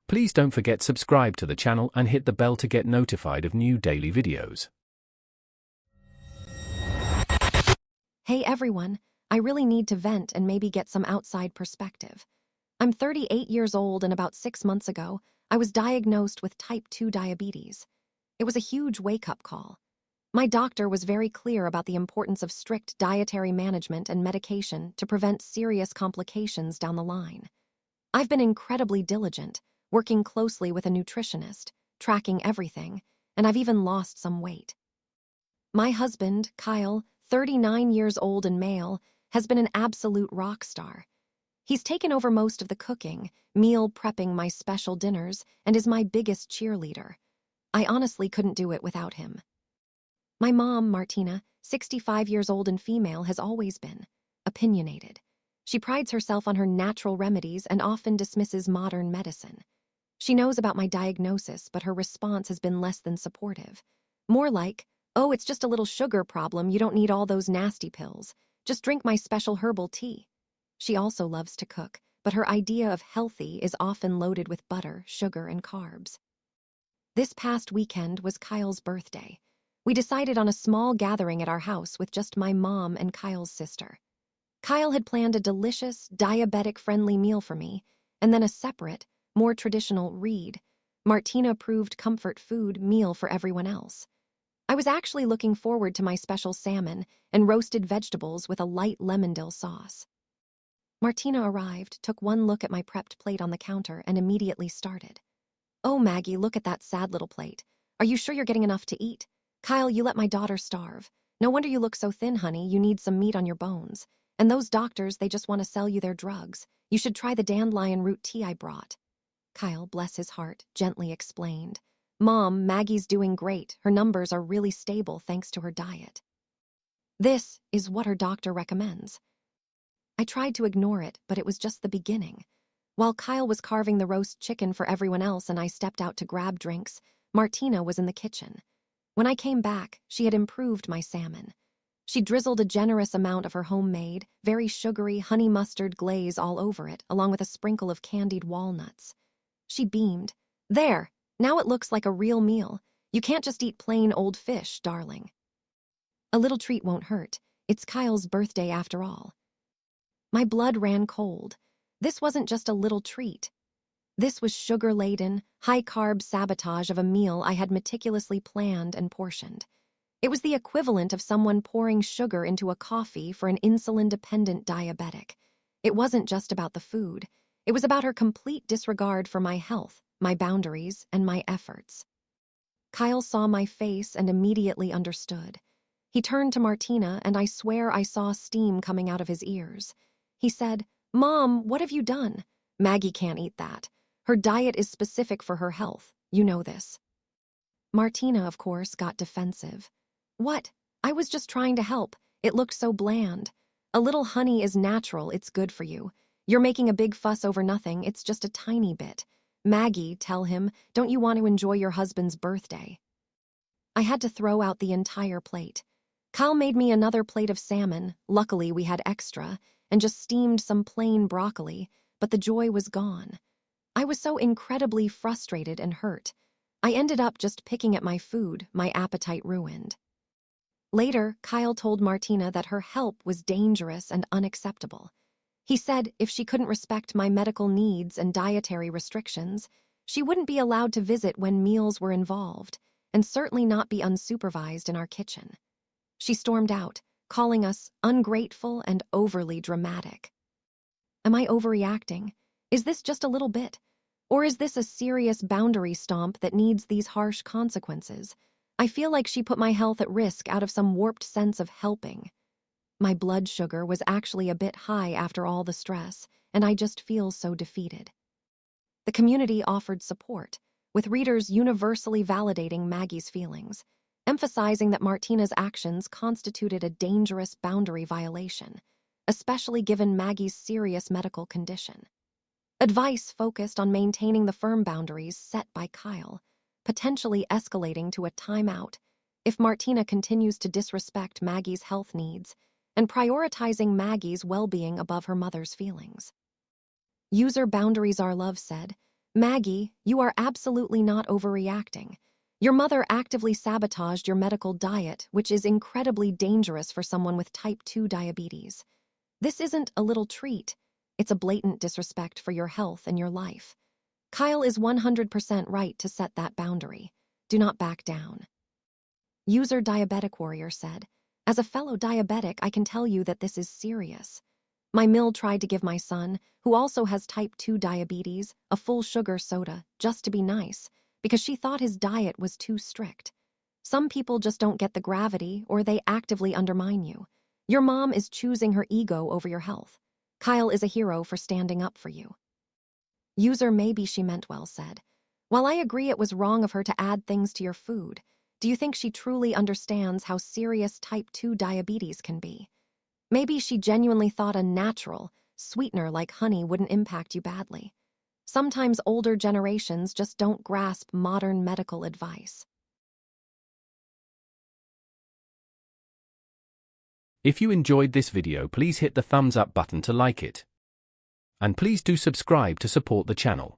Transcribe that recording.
Please don't forget subscribe to the channel and hit the bell to get notified of new daily videos. Hey everyone, I really need to vent and maybe get some outside perspective. I'm 38 years old and about 6 months ago, I was diagnosed with type 2 diabetes. It was a huge wake-up call. My doctor was very clear about the importance of strict dietary management and medication to prevent serious complications down the line. I've been incredibly diligent, working closely with a nutritionist, tracking everything, and I've even lost some weight. My husband, Kyle, 39 years old and male, has been an absolute rock star. He's taken over most of the cooking, meal prepping my special dinners, and is my biggest cheerleader. I honestly couldn't do it without him. My mom, Martina, 65 years old and female, has always been opinionated. She prides herself on her natural remedies and often dismisses modern medicine. She knows about my diagnosis, but her response has been less than supportive. More like, "Oh, it's just a little sugar problem, you don't need all those nasty pills. Just drink my special herbal tea." She also loves to cook, but her idea of healthy is often loaded with butter, sugar, and carbs. This past weekend was Kyle's birthday. We decided on a small gathering at our house with just my mom and Kyle's sister. Kyle had planned a delicious, diabetic-friendly meal for me, and then a separate, more traditional Martina-approved comfort food meal for everyone else. I was actually looking forward to my special salmon and roasted vegetables with a light lemon dill sauce. Martina arrived, took one look at my prepped plate on the counter, and immediately started. "Oh, Maggie, look at that sad little plate. Are you sure you're getting enough to eat? Kyle, you let my daughter starve. No wonder you look so thin, honey. You need some meat on your bones. And those doctors, they just want to sell you their drugs. You should try the dandelion root tea I brought." Kyle, bless his heart, gently explained. "Mom, Maggie's doing great. Her numbers are really stable thanks to her diet. This is what her doctor recommends." I tried to ignore it, but it was just the beginning. While Kyle was carving the roast chicken for everyone else and I stepped out to grab drinks, Martina was in the kitchen. When I came back, she had improved my salmon. She drizzled a generous amount of her homemade, very sugary honey mustard glaze all over it, along with a sprinkle of candied walnuts. She beamed. "There, now it looks like a real meal. You can't just eat plain old fish, darling." A little treat won't hurt. It's Kyle's birthday after all. My blood ran cold. This wasn't just a little treat. This was sugar-laden, high-carb sabotage of a meal I had meticulously planned and portioned. It was the equivalent of someone pouring sugar into a coffee for an insulin-dependent diabetic. It wasn't just about the food. It was about her complete disregard for my health, my boundaries, and my efforts. Kyle saw my face and immediately understood. He turned to Martina, and I swear I saw steam coming out of his ears. He said, "Mom, what have you done? Maggie can't eat that. Her diet is specific for her health. You know this." Martina, of course, got defensive. "What? I was just trying to help. It looked so bland. A little honey is natural, it's good for you. You're making a big fuss over nothing, it's just a tiny bit. Maggie, tell him, don't you want to enjoy your husband's birthday?" I had to throw out the entire plate. Kyle made me another plate of salmon, luckily we had extra, and just steamed some plain broccoli, but the joy was gone. I was so incredibly frustrated and hurt. I ended up just picking at my food, my appetite ruined. Later, Kyle told Martina that her help was dangerous and unacceptable. He said if she couldn't respect my medical needs and dietary restrictions, she wouldn't be allowed to visit when meals were involved, and certainly not be unsupervised in our kitchen. She stormed out, calling us ungrateful and overly dramatic. Am I overreacting? Is this just a little bit? Or is this a serious boundary stomp that needs these harsh consequences? I feel like she put my health at risk out of some warped sense of helping. My blood sugar was actually a bit high after all the stress, and I just feel so defeated. The community offered support, with readers universally validating Maggie's feelings, emphasizing that Martina's actions constituted a dangerous boundary violation, especially given Maggie's serious medical condition. Advice focused on maintaining the firm boundaries set by Kyle, potentially escalating to a timeout if Martina continues to disrespect Maggie's health needs and prioritizing Maggie's well-being above her mother's feelings. User Boundaries Our Love said, Maggie, you are absolutely not overreacting. Your mother actively sabotaged your medical diet, which is incredibly dangerous for someone with type 2 diabetes. This isn't a little treat. It's a blatant disrespect for your health and your life. Kyle is 100% right to set that boundary. Do not back down. User Diabetic Warrior said, "As a fellow diabetic, I can tell you that this is serious. My mill tried to give my son, who also has type 2 diabetes, a full sugar soda, just to be nice, because she thought his diet was too strict. Some people just don't get the gravity, or they actively undermine you. Your mom is choosing her ego over your health. Kyle is a hero for standing up for you." User Maybe She Meant Well said, "While I agree it was wrong of her to add things to your food, do you think she truly understands how serious type 2 diabetes can be? Maybe she genuinely thought a natural sweetener like honey wouldn't impact you badly. Sometimes older generations just don't grasp modern medical advice." If you enjoyed this video, please hit the thumbs up button to like it. And please do subscribe to support the channel.